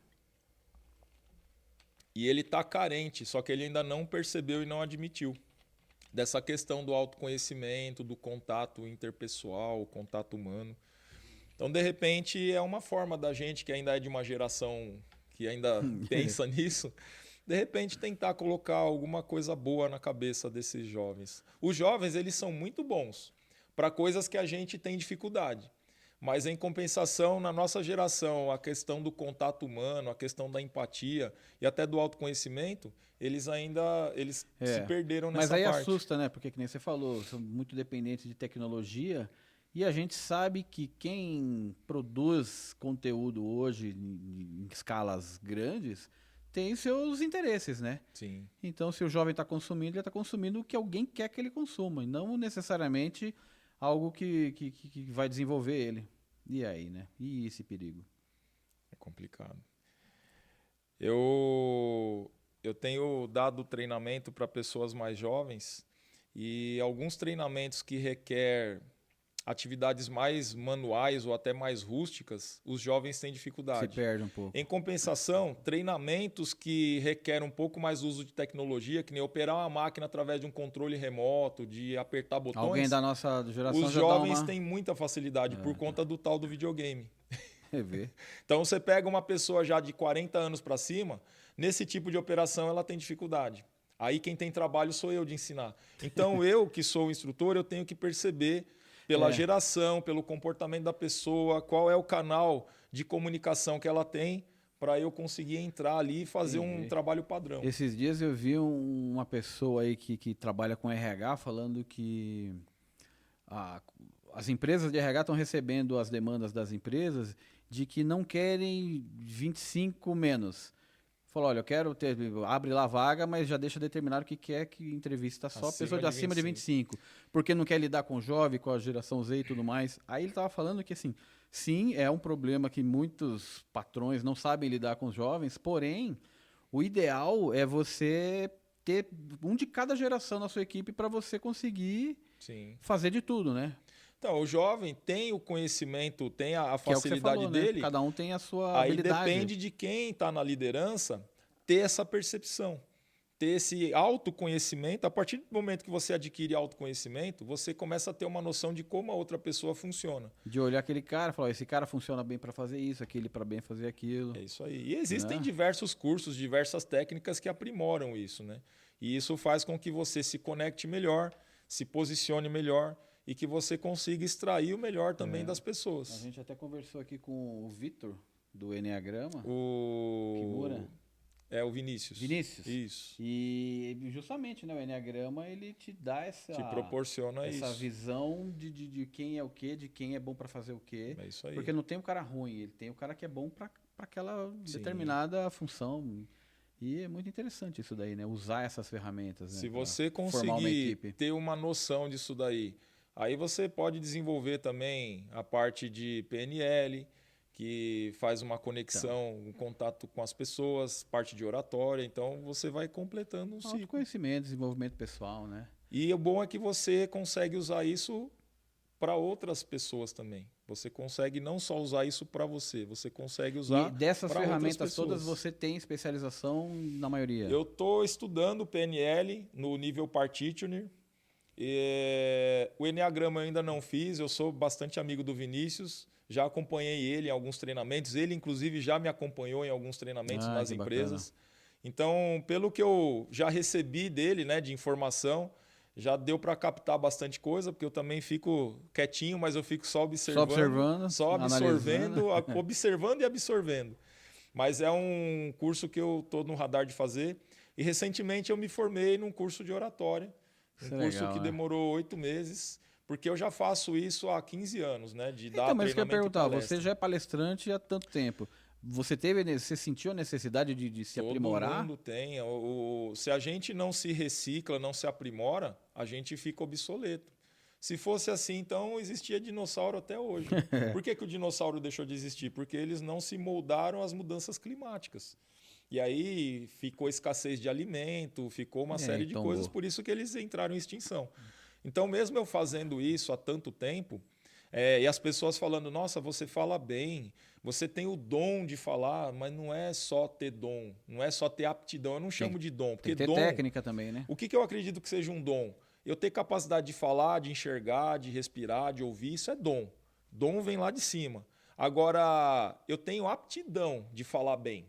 E ele está carente, só que ele ainda não percebeu e não admitiu dessa questão do autoconhecimento, do contato interpessoal, o contato humano. Então, de repente, é uma forma da gente que ainda é de uma geração que ainda pensa nisso, de repente tentar colocar alguma coisa boa na cabeça desses jovens. Os jovens, eles são muito bons para coisas que a gente tem dificuldade. Mas, em compensação, na nossa geração, a questão do contato humano, a questão da empatia e até do autoconhecimento, eles se perderam nessa parte. Mas aí assusta, né? Porque, que nem você falou, são muito dependentes de tecnologia e a gente sabe que quem produz conteúdo hoje em escalas grandes tem seus interesses, né? Sim. Então, se o jovem está consumindo, ele está consumindo o que alguém quer que ele consuma, e não necessariamente algo que vai desenvolver ele. E aí, né? E esse perigo? É complicado. Eu tenho dado treinamento para pessoas mais jovens e alguns treinamentos que requer atividades mais manuais ou até mais rústicas, os jovens têm dificuldade. Se perde um pouco. Em compensação, treinamentos que requerem um pouco mais uso de tecnologia, que nem operar uma máquina através de um controle remoto, de apertar botões. Alguém da nossa geração os já jovens têm muita facilidade por conta do tal do videogame. Então você pega uma pessoa já de 40 anos para cima, nesse tipo de operação ela tem dificuldade. Aí quem tem trabalho sou eu de ensinar. Então eu, que sou o instrutor, eu tenho que perceber pela geração, pelo comportamento da pessoa, qual é o canal de comunicação que ela tem para eu conseguir entrar ali e fazer um trabalho padrão. Esses dias eu vi uma pessoa aí que trabalha com RH falando que as empresas de RH estão recebendo as demandas das empresas de que não querem 25 menos. Falou, olha, eu quero ter, abre lá a vaga, mas já deixa determinado que quer que entrevista só pessoa de acima de 25. Porque não quer lidar com o jovem, com a geração Z e tudo mais. Aí ele estava falando que, assim, sim, é um problema que muitos patrões não sabem lidar com os jovens, porém, o ideal é você ter um de cada geração na sua equipe para você conseguir fazer de tudo, né? Então, o jovem tem o conhecimento, tem a facilidade dele. Né? Cada um tem a sua habilidade. Aí depende de quem está na liderança ter essa percepção, ter esse autoconhecimento. A partir do momento que você adquire autoconhecimento, você começa a ter uma noção de como a outra pessoa funciona. De olhar aquele cara e falar, esse cara funciona bem para fazer isso, aquele para bem fazer aquilo. É isso aí. E existem diversos cursos, diversas técnicas que aprimoram isso, né? E isso faz com que você se conecte melhor, se posicione melhor e que você consiga extrair o melhor também das A pessoas. gente até conversou aqui com o Vitor, do Enneagrama, O Kimura. É o Vinícius. Vinícius. Isso. E justamente, né, o Enneagrama, ele te dá Te proporciona essa isso. visão de quem é o quê, de quem é bom para fazer o quê. É isso aí. Porque não tem o cara ruim, ele tem o cara que é bom para aquela Sim. determinada função. E é muito interessante isso daí, né? Usar essas ferramentas, né? Se você formar uma conseguir equipe. ter uma noção disso daí, aí você pode desenvolver também a parte de PNL, que faz uma conexão, um contato com as pessoas, parte de oratória. Então você vai completando um ciclo. Autoconhecimento, desenvolvimento pessoal, né? E o bom é que você consegue usar isso para outras pessoas também. Você consegue não só usar isso para você, você consegue usar E dessas para outras ferramentas todas pessoas. você tem especialização na maioria? Eu estou estudando PNL no nível Practitioner. O Enneagrama eu ainda não fiz, eu sou bastante amigo do Vinícius, já acompanhei ele em alguns treinamentos, ele inclusive já me acompanhou em alguns treinamentos nas empresas. Bacana. Então, pelo que eu já recebi dele, né, de informação, já deu para captar bastante coisa, porque eu também fico quietinho, mas eu fico só observando, só absorvendo, observando e absorvendo. Mas é um curso que eu estou no radar de fazer. E recentemente eu me formei num curso de oratória, curso que demorou 8 meses, porque eu já faço isso há 15 anos, né? De dar mas treinamento. Eu ia perguntar, você já é palestrante há tanto tempo. Você sentiu a necessidade de se aprimorar? Todo mundo tem. Se a gente não se recicla, não se aprimora, a gente fica obsoleto. Se fosse assim, então existia dinossauro até hoje. Por que o dinossauro deixou de existir? Porque eles não se moldaram às mudanças climáticas. E aí ficou escassez de alimento, ficou uma série de coisas, por isso que eles entraram em extinção. Então, mesmo eu fazendo isso há tanto tempo, e as pessoas falando, nossa, você fala bem, você tem o dom de falar, mas não é só ter dom, não é só ter aptidão, eu não chamo de dom. Porque tem que ter técnica também, né? O que eu acredito que seja um dom? Eu ter capacidade de falar, de enxergar, de respirar, de ouvir, isso é dom. Dom vem lá de cima. Agora, eu tenho aptidão de falar bem.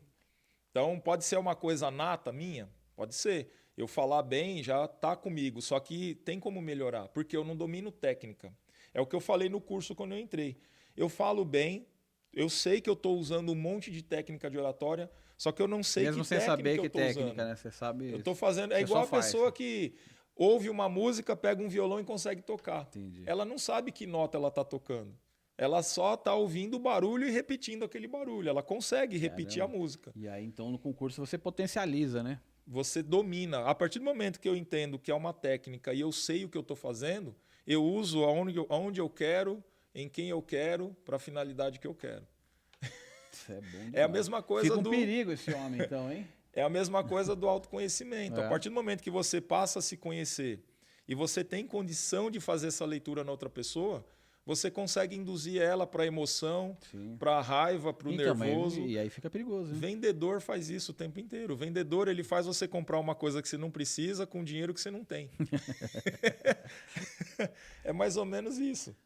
Então, pode ser uma coisa nata minha? Pode ser. Eu falar bem já está comigo, só que tem como melhorar, porque eu não domino técnica. É o que eu falei no curso quando eu entrei. Eu falo bem, eu sei que eu estou usando um monte de técnica de oratória, só que eu não sei mesmo que técnica saber eu estou usando. Né? Você sabe. Eu estou fazendo. É igual a pessoa que ouve uma música, pega um violão e consegue tocar. Entendi. Ela não sabe que nota ela está tocando. Ela só está ouvindo o barulho e repetindo aquele barulho. Ela consegue repetir a música. E aí, então, no concurso você potencializa, né? Você domina. A partir do momento que eu entendo que é uma técnica e eu sei o que eu estou fazendo, eu uso aonde eu quero, em quem eu quero, para a finalidade que eu quero. Isso é bom demais. É a mesma coisa Fica um perigo esse homem, então, hein? É a mesma coisa do autoconhecimento. A partir do momento que você passa a se conhecer e você tem condição de fazer essa leitura na outra pessoa, você consegue induzir ela para a emoção, para a raiva, para o nervoso. E aí fica perigoso. Hein? Vendedor faz isso o tempo inteiro. O vendedor ele faz você comprar uma coisa que você não precisa com dinheiro que você não tem. É mais ou menos isso.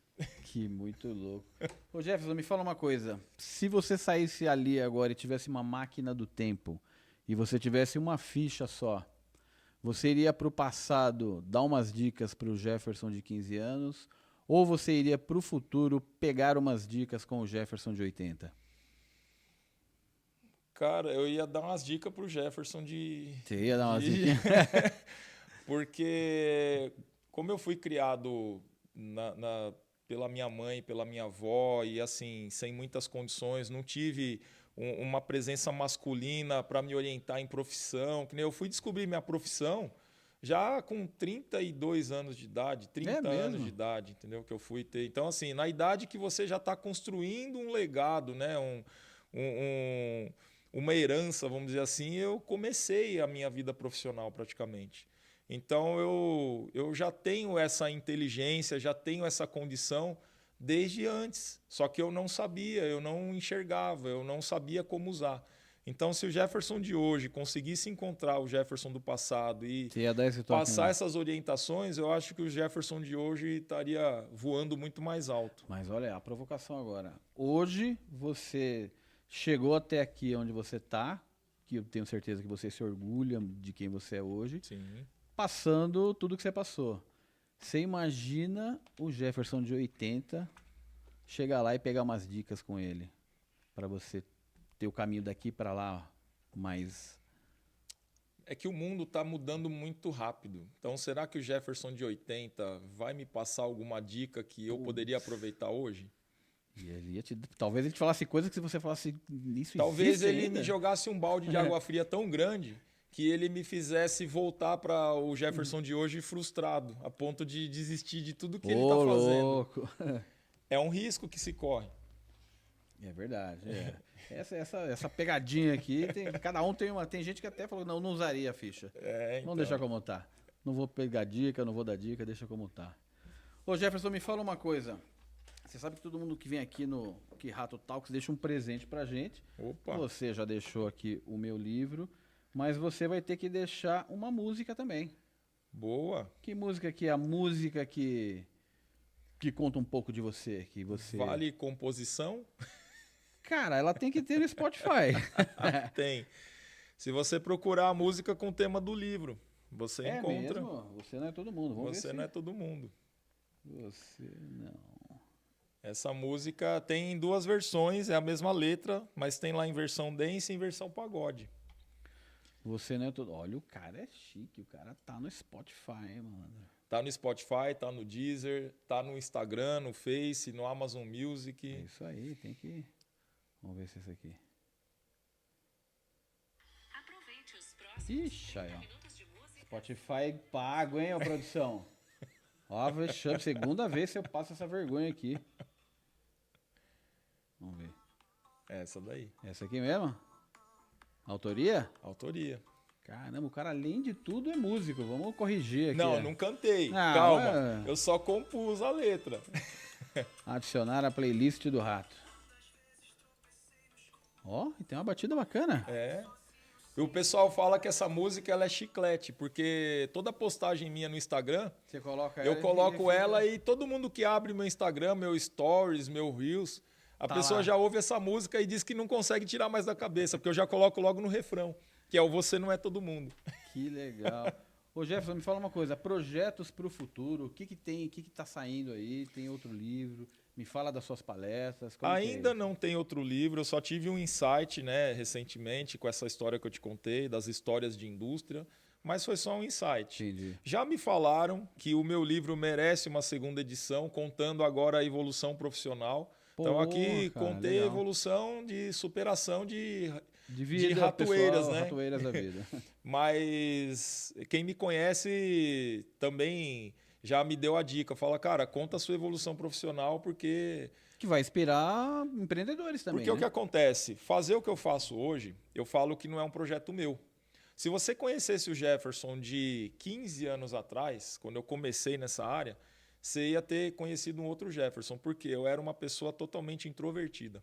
Que muito louco. Ô Jefferson, me fala uma coisa. Se você saísse ali agora e tivesse uma máquina do tempo e você tivesse uma ficha só, você iria para o passado dar umas dicas para o Jefferson de 15 anos ou você iria para o futuro pegar umas dicas com o Jefferson de 80? Cara, eu ia dar umas dicas pro Jefferson de... Você ia dar umas dicas? Porque como eu fui criado pela minha mãe, pela minha avó, e assim, sem muitas condições, não tive uma presença masculina para me orientar em profissão. Que nem eu fui descobrir minha profissão já com 32 anos de idade, 30 anos de idade, entendeu? Que eu fui ter. Então, assim, na idade que você já está construindo um legado, né? Uma herança, vamos dizer assim, eu comecei a minha vida profissional praticamente. Então, eu já tenho essa inteligência, já tenho essa condição desde antes. Só que eu não sabia, eu não enxergava, eu não sabia como usar. Então, se o Jefferson de hoje conseguisse encontrar o Jefferson do passado e passar essas orientações, eu acho que o Jefferson de hoje estaria voando muito mais alto. Mas olha, a provocação agora. Hoje, você chegou até aqui onde você está, que eu tenho certeza que você se orgulha de quem você é hoje, Sim. Passando tudo que você passou. Você imagina o Jefferson de 80 chegar lá e pegar umas dicas com ele, para você ter o caminho daqui para lá mais... É que o mundo está mudando muito rápido. Então, será que o Jefferson de 80 vai me passar alguma dica que eu poderia aproveitar hoje? E ele talvez ele te falasse coisas que se você falasse isso Talvez ele ainda. me jogasse um balde de água fria tão grande que ele me fizesse voltar para o Jefferson de hoje frustrado, a ponto de desistir de tudo que ele está fazendo. Louco. É um risco que se corre. É verdade. É. Essa pegadinha aqui, cada um tem uma. Tem gente que até falou, não usaria a ficha. Então. Vamos deixar como tá. Não vou pegar dica, não vou dar dica, deixa como tá. Ô Jefferson, me fala uma coisa. Você sabe que todo mundo que vem aqui no Que Rato Talks deixa um presente pra gente. Opa. Você já deixou aqui o meu livro, mas você vai ter que deixar uma música também. Boa. Que música que é a música que conta um pouco de você? Que você... Vale composição? Cara, ela tem que ter no Spotify. Tem. Se você procurar a música com o tema do livro, você encontra. Mesmo? Você não é todo mundo. Vamos Você ver não é todo mundo. Você não. Essa música tem 2 versões, é a mesma letra, mas tem lá em versão dance e em versão pagode. Você não é todo... Olha, o cara é chique. O cara tá no Spotify, mano. Tá no Spotify, tá no Deezer, tá no Instagram, no Face, no Amazon Music. É isso aí, tem que... Vamos ver se é esse aqui. Ixi, aí, ó. Spotify pago, hein, ó, produção? Ó, vexame, segunda vez que eu passo essa vergonha aqui. Vamos ver. Essa daí. Essa aqui mesmo? Autoria? Autoria. Caramba, o cara, além de tudo, é músico. Vamos corrigir aqui. Não cantei. Ah, Calma. Eu só compus a letra. Adicionar a playlist do Rato. Ó, e tem uma batida bacana. É. E o pessoal fala que essa música ela é chiclete, porque toda postagem minha no Instagram, Você coloca eu coloco ela e todo mundo que abre meu Instagram, meu Stories, meu Reels, a pessoa lá. já ouve essa música e diz que não consegue tirar mais da cabeça, porque eu já coloco logo no refrão, que é o Você Não É Todo Mundo. Que legal. Ô Jefferson, me fala uma coisa, projetos para o futuro, o que tem, o que tá saindo aí? Tem outro livro? Me fala das suas palestras. Ainda não tem outro livro, eu só tive um insight, né, recentemente com essa história que eu te contei, das histórias de indústria, mas foi só um insight. Entendi. Já me falaram que o meu livro merece uma segunda edição, contando agora a evolução profissional. Então aqui cara, contei legal. a evolução de superação de vida, ratoeiras, pessoal, né? Ratoeiras da vida. Mas quem me conhece também já me deu a dica. Fala, cara, conta a sua evolução profissional, porque Que vai inspirar empreendedores também, porque né? o que acontece? Fazer o que eu faço hoje, eu falo que não é um projeto meu. Se você conhecesse o Jefferson de 15 anos atrás, quando eu comecei nessa área, você ia ter conhecido um outro Jefferson, porque eu era uma pessoa totalmente introvertida.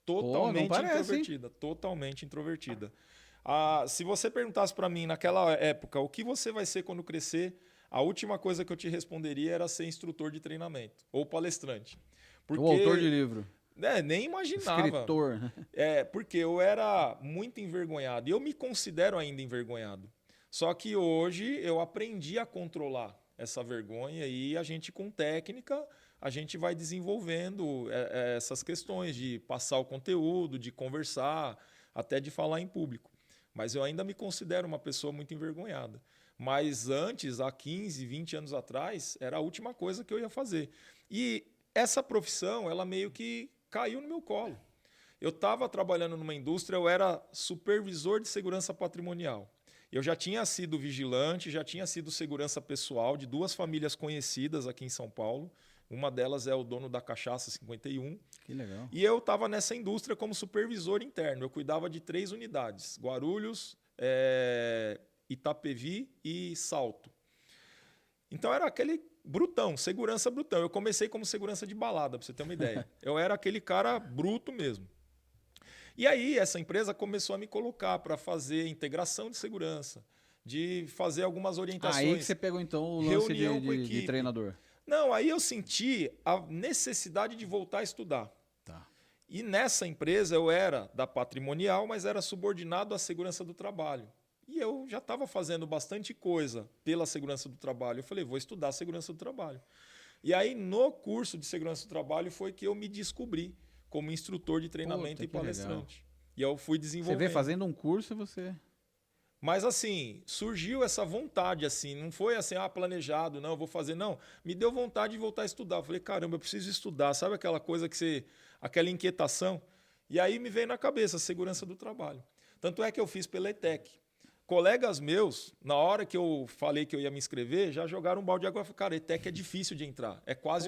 Totalmente introvertida. Totalmente introvertida. Se você perguntasse para mim naquela época o que você vai ser quando crescer, a última coisa que eu te responderia era ser instrutor de treinamento ou palestrante. Porque, O autor de livro. nem imaginava. Escritor. Né? Porque eu era muito envergonhado. E eu me considero ainda envergonhado. Só que hoje eu aprendi a controlar essa vergonha e a gente, com técnica, a gente vai desenvolvendo essas questões de passar o conteúdo, de conversar, até de falar em público. Mas eu ainda me considero uma pessoa muito envergonhada. Mas antes, há 15, 20 anos atrás, era a última coisa que eu ia fazer. E essa profissão, ela meio que caiu no meu colo. Eu estava trabalhando numa indústria, eu era supervisor de segurança patrimonial. Eu já tinha sido vigilante, já tinha sido segurança pessoal de 2 famílias conhecidas aqui em São Paulo. Uma delas é o dono da Cachaça 51. Que legal. E eu estava nessa indústria como supervisor interno. Eu cuidava de 3 unidades: Guarulhos, Itapevi e Salto. Então era aquele brutão, segurança brutão. Eu comecei como segurança de balada, para você ter uma ideia. Eu era aquele cara bruto mesmo. E aí essa empresa começou a me colocar para fazer integração de segurança, de fazer algumas orientações. Aí que você pegou então o lance reunião com de treinador. Não, aí eu senti a necessidade de voltar a estudar. Tá. E nessa empresa eu era da patrimonial, mas era subordinado à segurança do trabalho. E eu já estava fazendo bastante coisa pela segurança do trabalho. Eu falei, vou estudar segurança do trabalho. E aí, no curso de segurança do trabalho, foi que eu me descobri como instrutor de treinamento e palestrante. E eu fui desenvolvendo. Você vê fazendo um curso e você... Mas assim, surgiu essa vontade, assim, não foi assim, planejado, não, eu vou fazer, não. Me deu vontade de voltar a estudar. Eu falei, caramba, eu preciso estudar. Sabe aquela coisa que você, aquela inquietação? E aí me veio na cabeça a segurança do trabalho. Tanto é que eu fiz pela ETEC. Colegas meus, na hora que eu falei que eu ia me inscrever, já jogaram um balde de água. Eu falei, cara, ETEC é difícil de entrar. É quase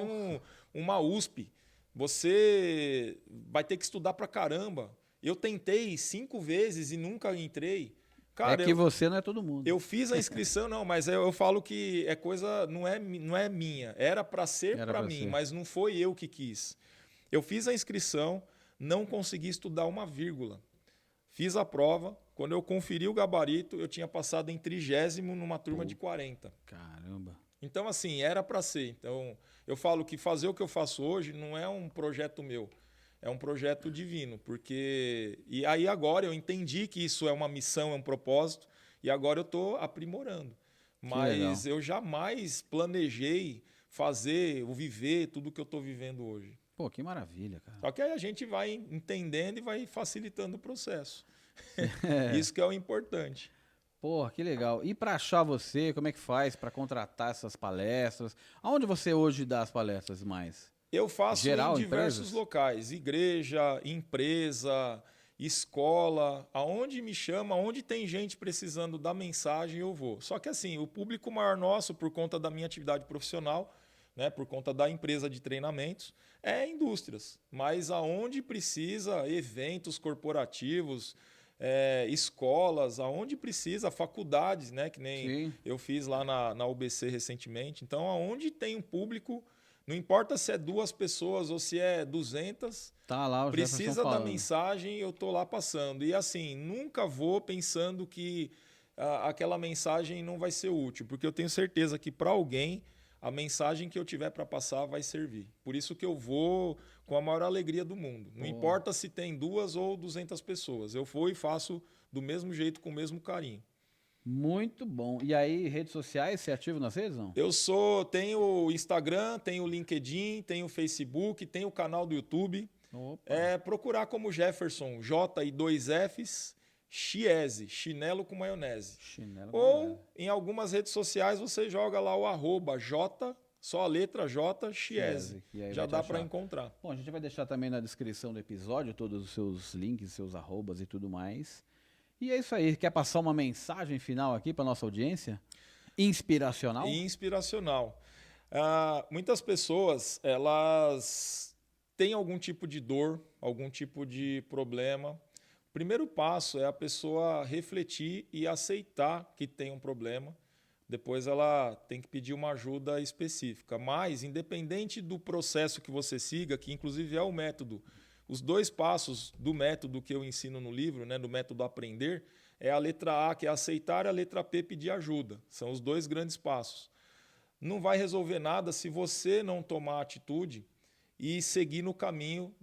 uma USP. Você vai ter que estudar pra caramba. Eu tentei 5 vezes e nunca entrei. Cara, que você não é todo mundo. Eu fiz a inscrição, não, mas eu falo que é coisa, não é minha. Era para ser para mim, mas não foi eu que quis. Eu fiz a inscrição, não consegui estudar uma vírgula. Fiz a prova, quando eu conferi o gabarito, eu tinha passado em 30º numa turma de 40. Caramba. Então, assim, era para ser. Então, eu falo que fazer o que eu faço hoje não é um projeto meu. É um projeto divino, porque... E aí agora eu entendi que isso é uma missão, é um propósito, e agora eu estou aprimorando. Mas eu jamais planejei fazer ou viver tudo que eu estou vivendo hoje. Pô, que maravilha, cara. Só que aí a gente vai entendendo e vai facilitando o processo. Isso que é o importante. Porra, que legal. E para achar você, como é que faz para contratar essas palestras? Aonde você hoje dá as palestras mais? Eu faço em diversos locais, igreja, empresa, escola, aonde me chama, aonde tem gente precisando da mensagem, eu vou. Só que assim, o público maior nosso, por conta da minha atividade profissional, né, por conta da empresa de treinamentos, é indústrias. Mas aonde precisa, eventos corporativos, escolas, aonde precisa, faculdades, né, que nem eu fiz lá na UBC recentemente. Então, aonde tem um público... Não importa se é 2 pessoas ou se é 200, tá lá, precisa da mensagem, eu estou lá passando. E assim, nunca vou pensando que aquela mensagem não vai ser útil, porque eu tenho certeza que para alguém a mensagem que eu tiver para passar vai servir. Por isso que eu vou com a maior alegria do mundo. Não importa se tem 2 ou 200 pessoas, eu vou e faço do mesmo jeito, com o mesmo carinho. Muito bom. E aí, redes sociais, você é ativo nas redes, não? Tenho o Instagram, tenho o LinkedIn, tenho o Facebook, tenho o canal do YouTube. Procurar como Jefferson, J e 2 Fs, Chiese, chinelo com maionese. Ou em algumas redes sociais você joga lá o @J, só a letra J, Chiese. Já dá para encontrar. Bom, a gente vai deixar também na descrição do episódio todos os seus links, seus arrobas e tudo mais. E é isso aí. Quer passar uma mensagem final aqui para nossa audiência? Inspiracional? Inspiracional. Muitas pessoas, elas têm algum tipo de dor, algum tipo de problema. O primeiro passo é a pessoa refletir e aceitar que tem um problema. Depois ela tem que pedir uma ajuda específica. Mas, independente do processo que você siga, que inclusive é o método, os 2 passos do método que eu ensino no livro, né, do método aprender, é a letra A, que é aceitar, e a letra P, pedir ajuda. São os 2 grandes passos. Não vai resolver nada se você não tomar atitude e seguir no caminho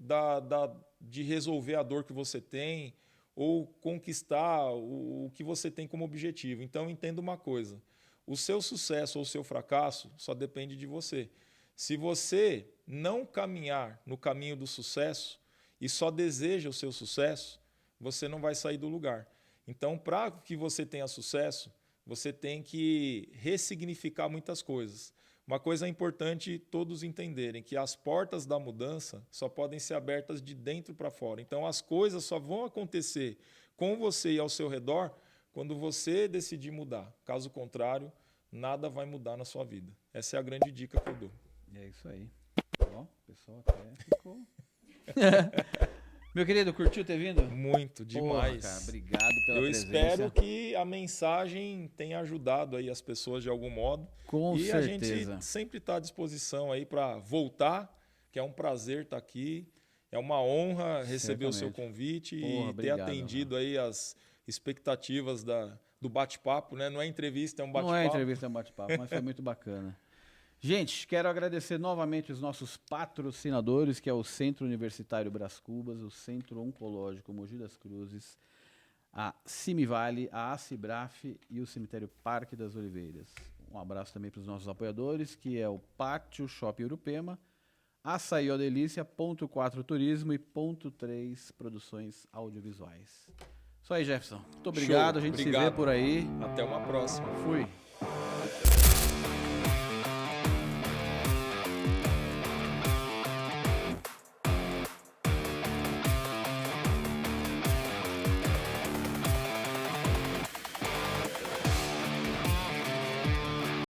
de resolver a dor que você tem ou conquistar o que você tem como objetivo. Então, entenda uma coisa. O seu sucesso ou o seu fracasso só depende de você. Se você não caminhar no caminho do sucesso, e só deseja o seu sucesso, você não vai sair do lugar. Então, para que você tenha sucesso, você tem que ressignificar muitas coisas. Uma coisa importante todos entenderem, que as portas da mudança só podem ser abertas de dentro para fora. Então, as coisas só vão acontecer com você e ao seu redor quando você decidir mudar. Caso contrário, nada vai mudar na sua vida. Essa é a grande dica que eu dou. É isso aí. Ó, o pessoal até ficou... Meu querido, curtiu ter vindo? Muito, demais. Porra, cara, obrigado pela presença. Eu espero que a mensagem tenha ajudado aí as pessoas de algum modo. Com certeza. A gente sempre está à disposição aí para voltar, que é um prazer estar aqui. É uma honra receber o seu convite e ter atendido aí as expectativas do bate-papo, né? Não é entrevista, é um bate-papo. Não é entrevista, é um bate-papo, mas foi muito bacana. Gente, quero agradecer novamente os nossos patrocinadores, que é o Centro Universitário Brás Cubas, o Centro Oncológico Mogi das Cruzes, a Cimivale, a Acibraf e o Cemitério Parque das Oliveiras. Um abraço também para os nossos apoiadores, que é o Pátio Shopping Urupema, Açaí Ó Delícia, Ponto 4 Turismo e Ponto 3 Produções Audiovisuais. Isso aí, Jefferson. Muito obrigado. Show. A gente Obrigado. se vê por aí. Até uma próxima. Fui.